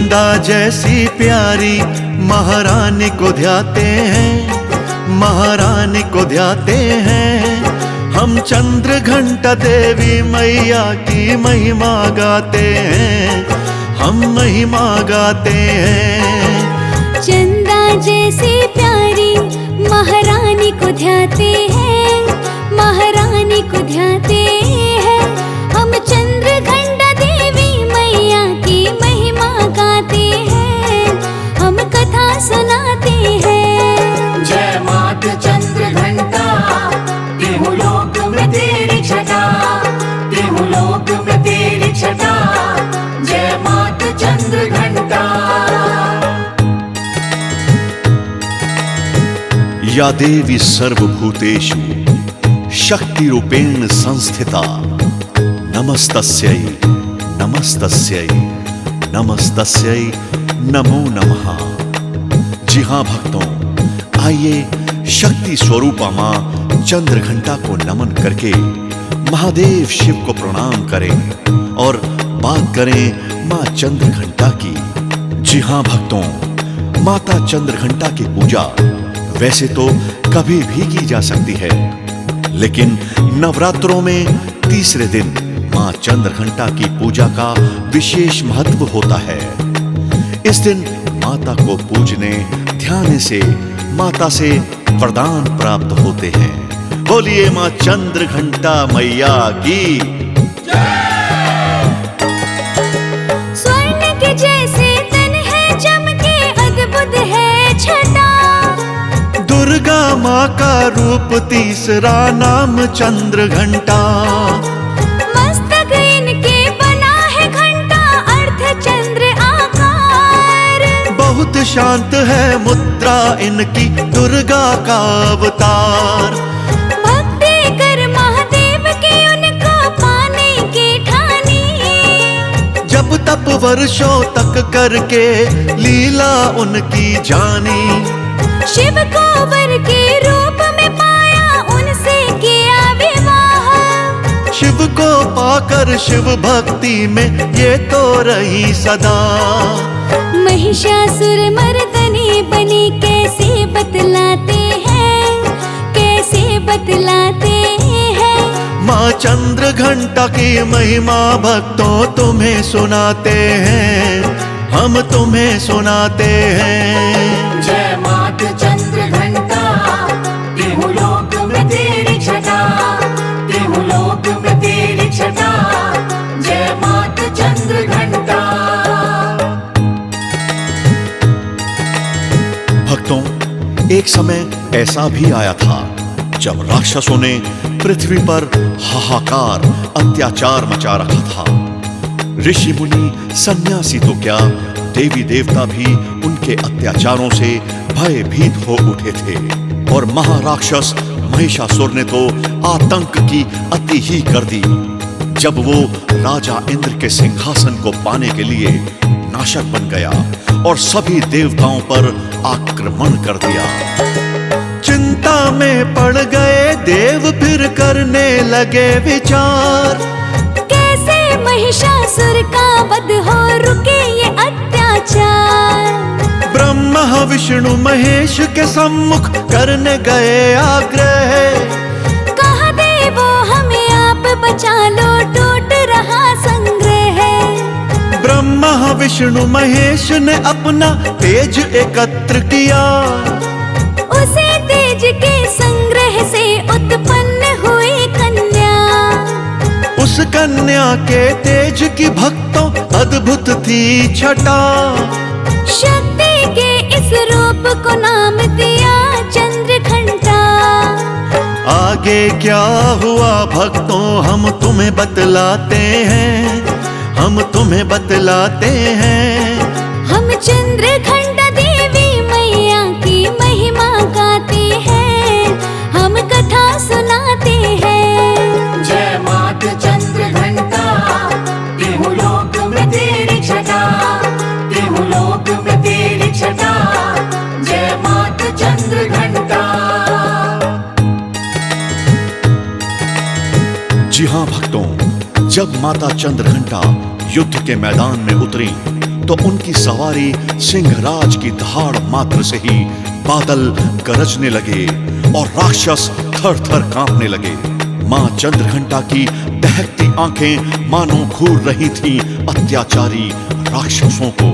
चंदा जैसी प्यारी महारानी को ध्याते हैं, महारानी को ध्याते हैं। हम चंद्र घंटा देवी मैया की महिमा गाते हैं, हम महिमा गाते हैं। चंदा जैसी प्यारी महारानी को ध्याते हैं, महारानी को ध्याते हैं। हम चंद्र घंटा देवी मैया की महिमा गाते हैं, हम कथा सुनाते हैं। जय मात चंद्र घंटा, देहु लोक में तेरी छटा, देहु लोक में तेरी छटा। जय मात चंद्र घंटा। या देवी सर्वभूतेषु शक्तिरूपेण संस्थिता, नमस्तस्यै नमस्तस्यै नमस्तस्यै नमो नमः। जी हाँ भक्तों, आइए शक्ति स्वरूपा माँ चंद्रघंटा को नमन करके महादेव शिव को प्रणाम करें और बात करें माँ चंद्रघंटा की। जी हाँ भक्तों, माता चंद्रघंटा की पूजा वैसे तो कभी भी की जा सकती है, लेकिन नवरात्रों में तीसरे दिन मां चंद्रघंटा की पूजा का विशेष महत्व होता है। इस दिन माता को पूजने ध्यान से माता से वरदान प्राप्त होते हैं। बोलिए मां चंद्रघंटा मैया की। स्वर्ण के जैसे तन है, चमके अद्भुत है छटा। दुर्गा माँ का रूप तीसरा नाम चंद्रघंटा। मस्तक इनके बना है घंटा, अर्थ चंद्र आकार। बहुत शांत है मुद्रा इनकी, दुर्गा का अवतार। भक्ति कर महादेव की उनको पाने की ठानी। जब तप वर्षों तक करके लीला उनकी जानी। शिव को वर के रूप में पाया, उनसे किया विवाह। शिव को पाकर शिव भक्ति में ये तो रही सदा। महिषासुर मर्दनी बनी कैसे बतलाते हैं, कैसे बतलाते हैं। माँ चंद्रघंटा की महिमा भक्तों तुम्हें सुनाते हैं, हम तुम्हें सुनाते हैं। जय मात चंद्र घंटा, देहु लोक में तेरी छटा, देहु लोक में तेरी छटा। जय मात चंद्र घंटा। भक्तों, एक समय ऐसा भी आया था जब राक्षसों ने पृथ्वी पर हाहाकार अत्याचार मचा रखा था। ऋषि मुनि सन्यासी तो क्या, देवी देवता भी उनके अत्याचारों से भयभीत हो उठे थे। और महाराक्षस महिषासुर ने तो आतंक की अति ही कर दी जब वो राजा इंद्र के सिंहासन को पाने के लिए नाशक बन गया और सभी देवताओं पर आक्रमण कर दिया। चिंता में पड़ गए देव, फिर करने लगे विचार। कैसे महिषासुर का वध हो, रुके ये अत्याचार। ब्रह्मा विष्णु महेश के सम्मुख करने गए आग्रह। कहा देवो हमें आप बचा लो, टूट रहा संग्रह। ब्रह्मा विष्णु महेश ने अपना तेज एकत्र किया। उसे तेज के संग्रह से उत्पन्न हुई कन्या। उस कन्या के तेज की भक्तों अद्भुत थी छटा। शक्ति के इस रूप को नाम दिया चंद्रघंटा। आगे क्या हुआ भक्तों हम तुम्हें बतलाते हैं, हम तुम्हें बतलाते हैं। हम चंद्रघंटा देवी मैया की महिमा गाते हैं, हम कथा सुनाते हैं। जय मात चंद्र घंटा, देहु लोक में तेरी छटा, देहु लोक में तेरी छटा। जय मात चंद्र घंटा। जी हाँ भक्तों, जब माता चंद्रघंटा युद्ध के मैदान में उतरी तो उनकी सवारी सिंहराज की दहाड़ मात्र से ही बादल गरजने लगे और राक्षस थर थर कांपने लगे। मां चंद्रघंटा की दहकती आंखें मानो घूर रही थीं अत्याचारी राक्षसों को,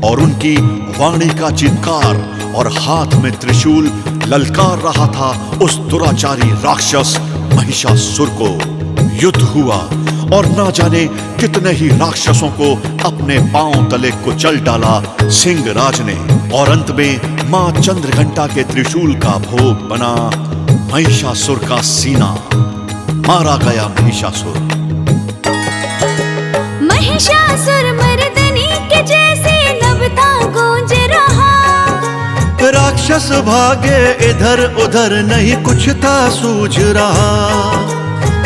और उनकी वाणी का चित्कार और हाथ में त्रिशूल ललकार रहा था उस दुराचारी राक्षस महिषासुर को। युद्ध हुआ और ना जाने कितने ही राक्षसों को अपने पांव तले कुचल डाला सिंहराज ने, और अंत में मां चंद्रघंटा के त्रिशूल का भोग बना महिषासुर का सीना। मारा गया महिषासुर। महिषासुर मर्दनी के जैसे नभता गूंज रहा। राक्षस भागे इधर उधर नहीं कुछ था सूझ रहा।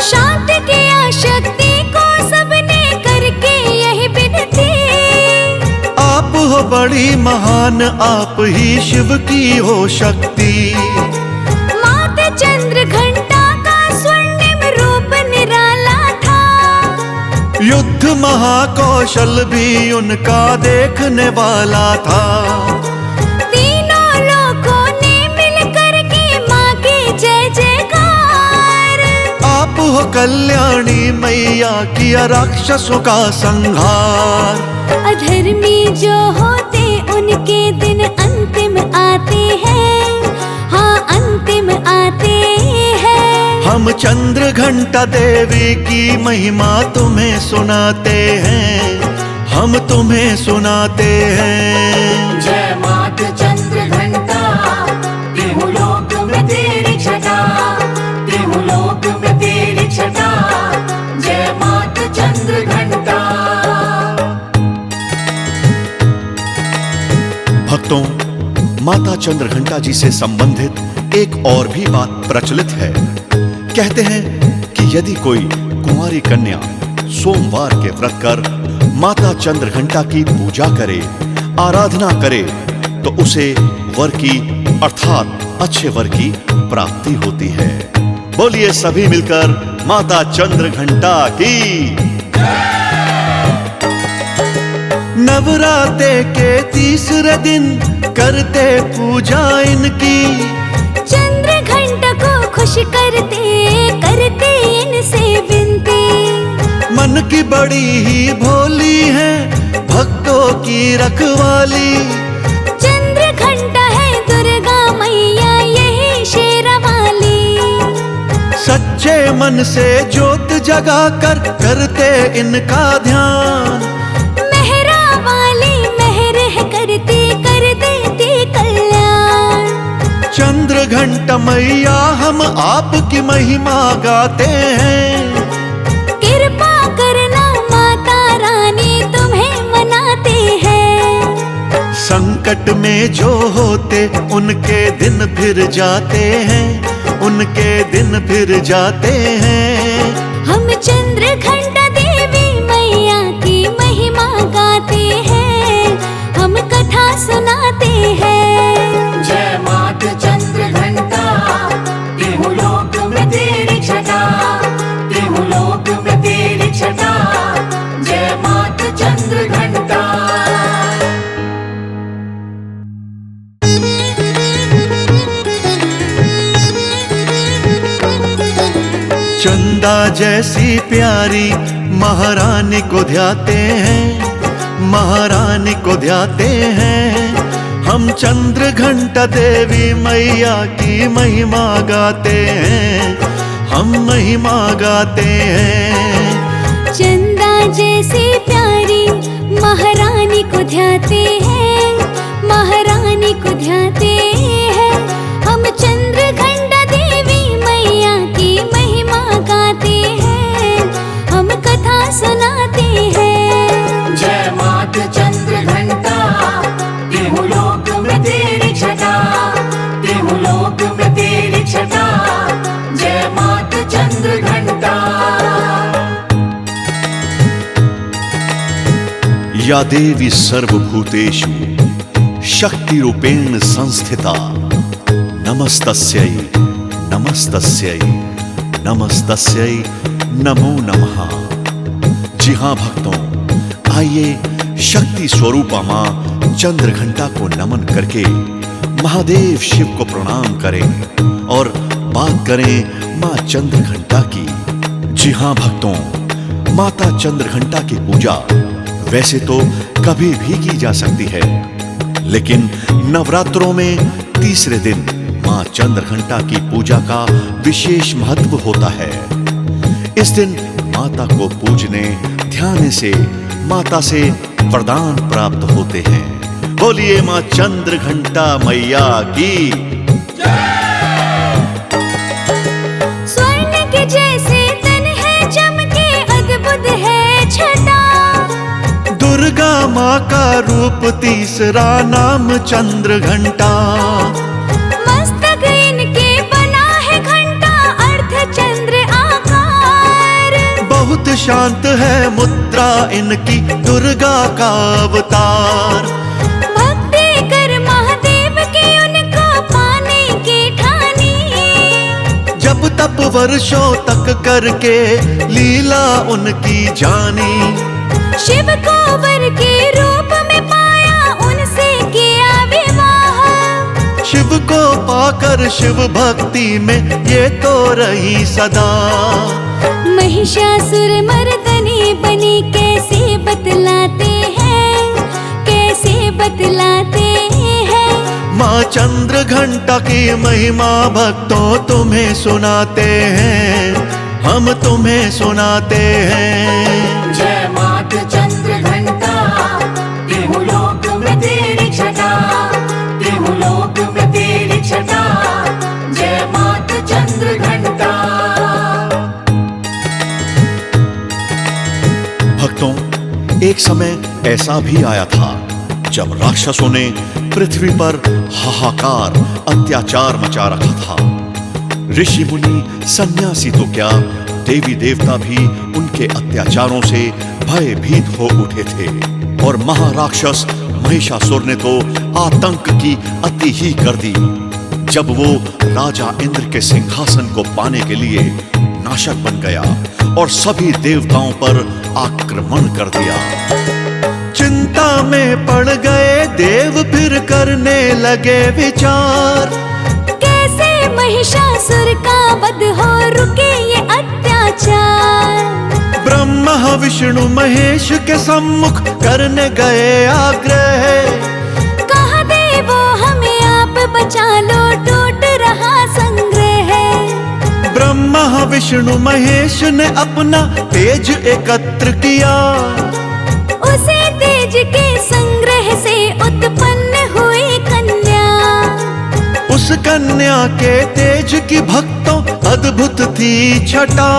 शांत किया शक्ति को सबने करके यही विनती। आप हो बड़ी महान, आप ही शिव की हो शक्ति। माता चंद्रघंटा का स्वर्णिम रूप निराला था। युद्ध महाकौशल भी उनका देखने वाला था। तीनों लोगों ने मिलकर के माँ की जय जयकार। आप हो कल्याणी मैया, किया राक्षसों का संहार। अधर्मी जो होते उनके दिन अंतिम आते हैं। हाँ, अंतिम आते हैं। हम चंद्रघंटा देवी की महिमा तुम्हें सुनाते हैं, हम तुम्हें सुनाते हैं। जय मात चंद्रघंटा, त्रिहु लोक में तेरी छटा, त्रिहु लोक में तेरी छटा। जय मात चंद्रघंटा। भक्तों, माता चंद्रघंटा जी से संबंधित एक और भी बात प्रचलित है। कहते हैं कि यदि कोई कुंवारी कन्या सोमवार के व्रत कर माता चंद्रघंटा की पूजा करे, आराधना करे, तो उसे वर की अर्थात अच्छे वर की प्राप्ति होती है। बोलिए सभी मिलकर माता चंद्रघंटा की। नवरात्रे के तीसरे दिन करते पूजा इनकी। चंद्रघंटा को खुश करते इनसे विनती। मन की बड़ी ही भोली है, भक्तों की रखवाली। चंद्रघंटा है दुर्गा मैया, यही शेरावाली। सच्चे मन से ज्योत जगा कर करते इनका ध्यान। मेहरा वाली मेहर करती कर देती कल्याण। चंद्रघंटा मैया हम आपकी महिमा गाते हैं। कृपा करना माता रानी, तुम्हें मनाते हैं। संकट में जो होते उनके दिन फिर जाते हैं, उनके दिन फिर जाते हैं। हम चंद्रघंटा देवी मैया की महिमा गाते हैं, हम कथा सुनाते हैं। जय मात चंद्रघंटा, त्रिहु लोक में तेरी छटा, त्रिहु लोक में तेरी छटा। जय मात चंद्रघंटा। चंदा जैसी प्यारी महारानी को ध्याते हैं, महारानी को ध्याते हैं। हम चंद्रघंटा देवी मैया की महिमा गाते हैं, हम महिमा गाते हैं। चंदा जैसी प्यारी महारानी को ध्याते हैं, महारानी को ध्याते हैं। हम चंद्रघंटा देवी मैया की महिमा गाते हैं, हम कथा सुनाते हैं। जय मात चंद्रघंटा, त्रिहु लोक में तेरी छटा, त्रिहु लोक में तेरी छटा। जय मात चंद्रघंटा। या देवी सर्वभूतेषु शक्तिरूपेण संस्थिता, नमस्तस्यै नमस्तस्यै नमस्तस्यै नमो नमः। जी हाँ भक्तों, आइए शक्ति स्वरूपा मां चंद्रघंटा को नमन करके महादेव शिव को प्रणाम करें और बात करें मां चंद्रघंटा की। जी हां भक्तों, माता चंद्रघंटा की पूजा वैसे तो कभी भी की जा सकती है, लेकिन नवरात्रों में तीसरे दिन मां चंद्रघंटा की पूजा का विशेष महत्व होता है। इस दिन माता को पूजने, ध्यान से माता से वरदान प्राप्त होते हैं। बोलिए मां चंद्रघंटा मैया की। स्वर्ण के जैसे तन है, चमके अद्भुत है छटा। दुर्गा माँ का रूप तीसरा नाम चंद्रघंटा। मस्तक इनके बना है घंटा, अर्थ चंद्र आकार। बहुत शांत है मुद्रा इनकी, दुर्गा का अवतार। भक्ति कर महादेव की उनको पाने की ठानी। जब तप वर्षों तक करके लीला उनकी जानी। शिव को वर के रूप में पाया, उनसे किया विवाह। शिव को पाकर शिव भक्ति में ये तो रही सदा। महिषासुर मर्दनी बनी कैसे बतलाते हैं, कैसे बतलाते हैं। माँ चंद्रघंटा की महिमा भक्तों तुम्हें सुनाते हैं, हम तुम्हें सुनाते हैं। जय मात चंद्रघंटा, त्रिलोक में तेरी छटा, त्रिलोक में तेरी छटा। जय मात चंद्रघंटा। भक्तों, एक समय ऐसा भी आया था जब राक्षसों ने पृथ्वी पर हाहाकार, अत्याचार मचा रखा था। ऋषि मुनि, सन्यासी तो क्या, देवी देवता भी उनके अत्याचारों से भयभीत हो उठे थे। और महाराक्षस महिषासुर ने तो आतंक की अति ही कर दी जब वो राजा इंद्र के सिंहासन को पाने के लिए नाशक बन गया और सभी देवताओं पर आक्रमण कर दिया। चिंता में पड़ गए देव, फिर करने लगे विचार। कैसे महिषासुर का वध हो, रुके ये अत्याचार। ब्रह्मा विष्णु महेश के सम्मुख करने गए आग्रह। कहा देवो हमें आप बचा लो, टूट रहा संग्रह। ब्रह्मा विष्णु महेश ने अपना तेज एकत्र किया। उसे तेज के संग्रह से उत्पन्न हुई कन्या। उस कन्या के तेज की भक्तों अद्भुत थी छटा।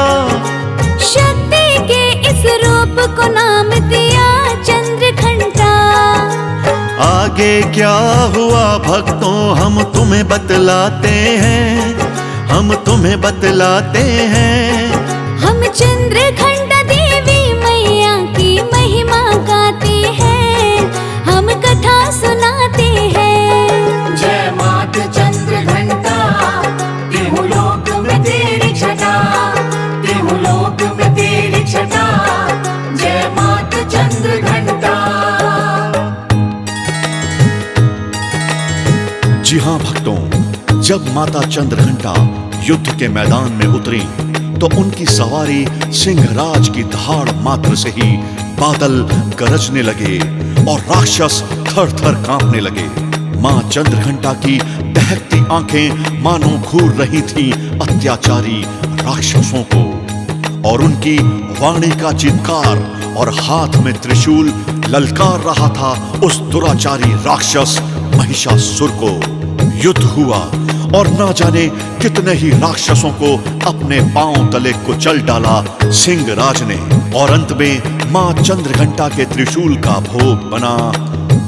शक्ति के इस रूप को नाम दिया चंद्रघंटा। आगे क्या हुआ भक्तों हम तुम्हें बतलाते हैं, हम तुम्हें बतलाते हैं। हम चंद्रघंटा देवी मैया की महिमा गाते हैं, हम कथा सुनाते हैं। जय मात चंद्रघंटा, त्रिलोक में तेरी छटा, त्रिलोक में तेरी छटा। जय मात चंद्रघंटा। जी हाँ भक्तों, जब माता चंद्रघंटा युद्ध के मैदान में उतरी तो उनकी सवारी सिंहराज की दहाड़ मात्र से ही बादल गरजने लगे और राक्षस थर थर कांपने लगे। मां चंद्रघंटा की दहकती आंखें मानो घूर रही थीं अत्याचारी राक्षसों को, और उनकी वाणी का चित्कार और हाथ में त्रिशूल ललकार रहा था उस दुराचारी राक्षस महिषासुर को। युद्ध हुआ और ना जाने कितने ही राक्षसों को अपने पांव तले कुचल डाला सिंहराज ने, और अंत में मां चंद्रघंटा के त्रिशूल का भोग बना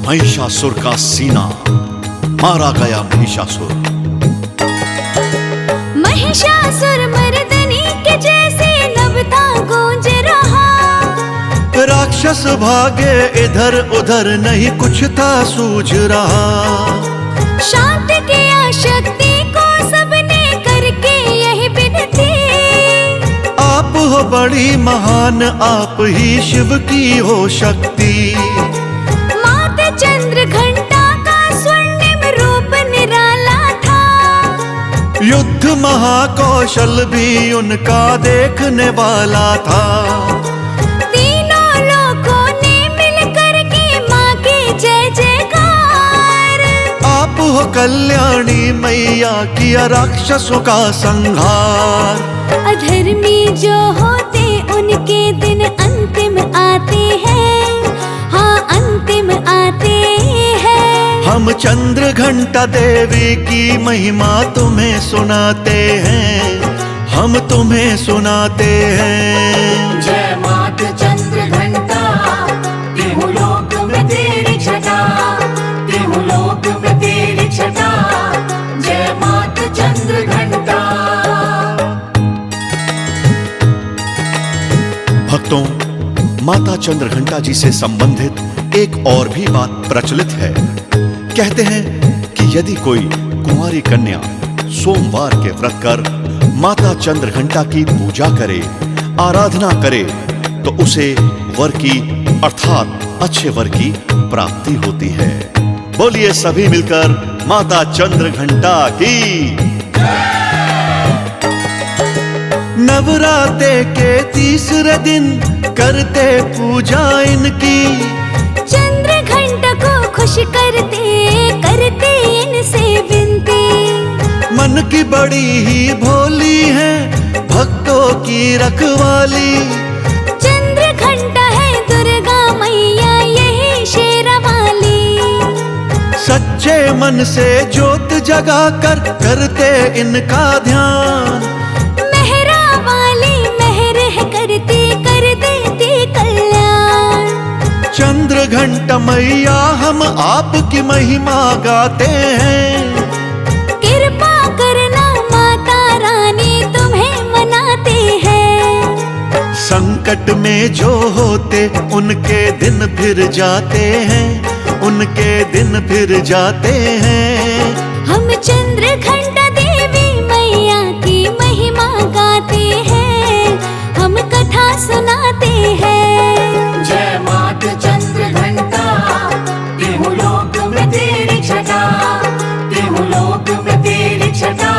महिषासुर का सीना। मारा गया महिषासुर। महिषासुर मर्दनी के जैसे नभता गूंज रहा। राक्षस भागे इधर उधर, नहीं कुछ था सूझ रहा। शांत किया शक्ति को सबने करके यही विनती। आप हो बड़ी महान, आप ही शिव की हो शक्ति। युद्ध महाकौशल भी उनका देखने वाला था। तीनों लोगों ने मिलकर के माँ की जय जयकार। आप हो कल्याणी मैया, किया राक्षसों का संहार। अधर्मी जो होते उनके दिन अंतिम आते हैं, हाँ अंतिम आते हैं। हम चंद्र घंटा देवी की महिमा तुम्हें सुनाते हैं, हम तुम्हें सुनाते हैं। जय मात चंद्र घंटा, तिहु लोक में तेरी छटा, तिहु लोक में तेरी छटा। जय मात चंद्र घंटा। भक्तों, माता चंद्रघंटा जी से संबंधित एक और भी बात प्रचलित है। कहते हैं कि यदि कोई कुंवारी कन्या सोमवार के व्रत कर माता चंद्रघंटा की पूजा करे, आराधना करे, तो उसे वर की अर्थात अच्छे वर की प्राप्ति होती है। बोलिए सभी मिलकर माता चंद्रघंटा की। नवरात्रे के तीसरे दिन करते पूजा इनकी, चंद्र घंटा को खुश करते करते इनसे विनती। मन की बड़ी ही भोली है भक्तों की रखवाली। चंद्र घंटा है दुर्गा मैया यही शेरावाली। सच्चे मन से ज्योत जगा कर करते इनका ध्यान। करती कर देती कल्याण। चंद्र घंटा मैया हम आपकी महिमा गाते हैं। कृपा करना माता रानी तुम्हें मनाते हैं। संकट में जो होते उनके दिन फिर जाते हैं, उनके दिन फिर जाते हैं। हम चंद्र घंटा देवी मैया की महिमा गाते हैं, हम कथा सुनाते हैं। जय मात चंद्र घंटा, तिहु लोक में तेरी छटा, तिहु लोक में तेरी छटा।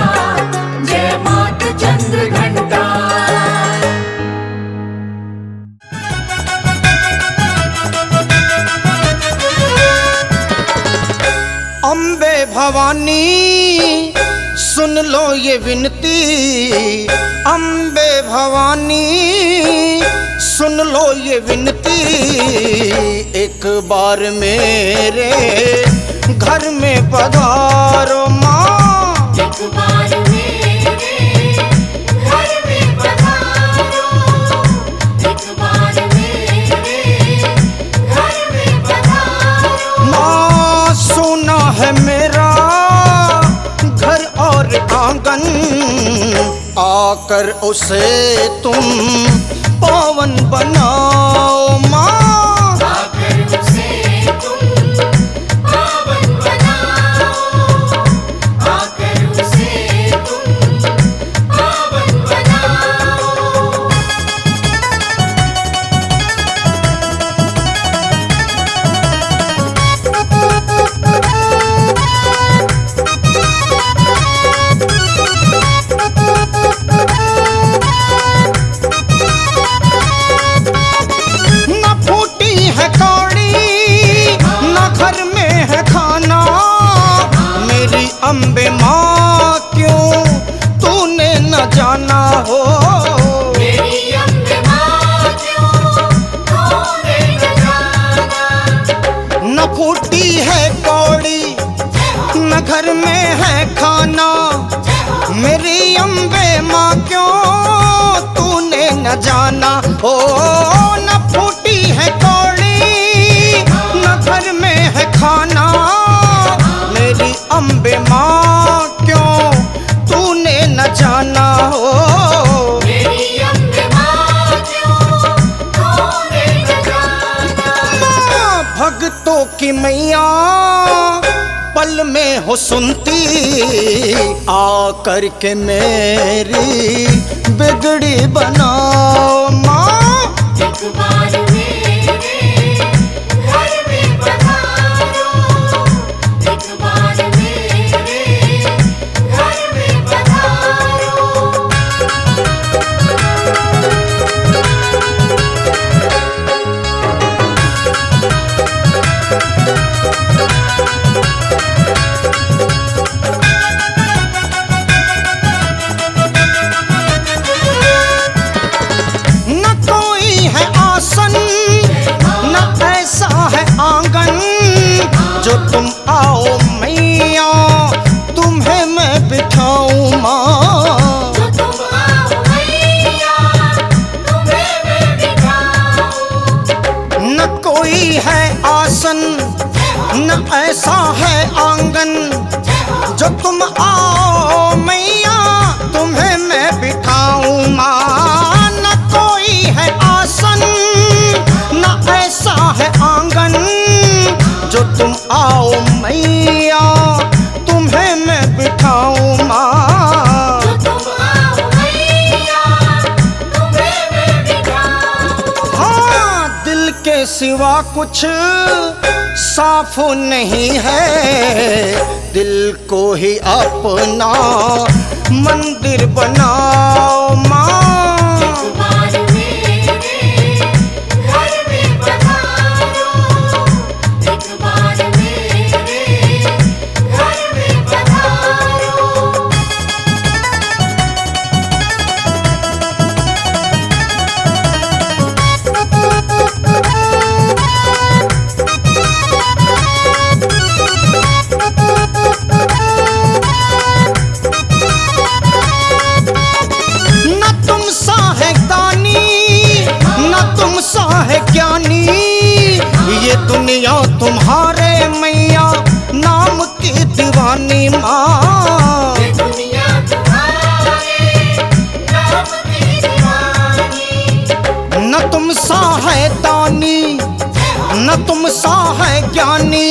जय मात चंद्र घंटा। अम्बे भवानी सुन लो ये विनती, अम्बे भवानी सुन लो ये विनती। एक बार मेरे घर में पधारो माँ, एक बार मेरे घर में पधारो, एक बार मेरे घर में पधारो। माँ सोना है मेरा घर और आंगन, आकर उसे तुम पावन बनाओ माँ। आकर उसे तुम पावन बनाओ, आकर उसे तुम पावन बनाओ। अम्बे माँ क्यों तूने न जाना हो, मेरी अम्बे माँ क्यों तूने न जाना। न फूटी है कौड़ी न घर में है खाना, मेरी अम्बे माँ क्यों तूने न जाना हो। न फूटी है कौड़ी न घर में है खाना, मेरी अम्बे माँ क्यों तूने न जाना हो। मेरी अम्बे माँ क्यों तूने न जाना। भक्तों की मैया पल में हो सुनती, आकर के मेरी बिगड़ी बनाओ माँ। एक बार मेरे घर में पधारो, एक बार मेरे घर में पधारो। है आसन न ऐसा है आंगन, जो तुम आओ मैया तुम्हें मैं बिठाऊं माँ। न कोई है आसन न ऐसा है आंगन, जो तुम आओ मैया तुम्हें मैं बिठाऊं माँ। हाँ, दिल के सिवा कुछ साफ नहीं है, दिल को ही अपना मंदिर बनाओ माँ। ज्ञानी ये दुनिया तुम्हारे मैया नाम की दीवानी माँ। ये दुनिया तुम्हारे नाम की दीवानी। न तुम सा है दानी न तुम सा है ज्ञानी,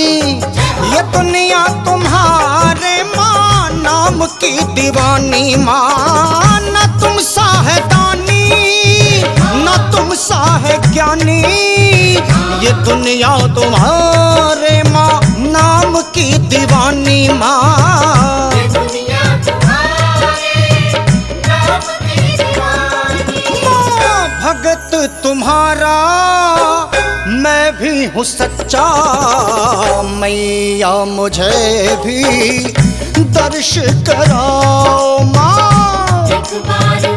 ये दुनिया तुम्हारे माँ नाम की दीवानी माँ। न तुम सा है दानी न तुम सा है ज्ञानी, ये दुनिया तुम्हारे माँ नाम की दीवानी माँ। ये दुनिया तुम्हारे नाम की दीवानी माँ। भगत तुम्हारा मैं भी हूँ सच्चा, मैया मुझे भी दर्श कराओ माँ। एक बार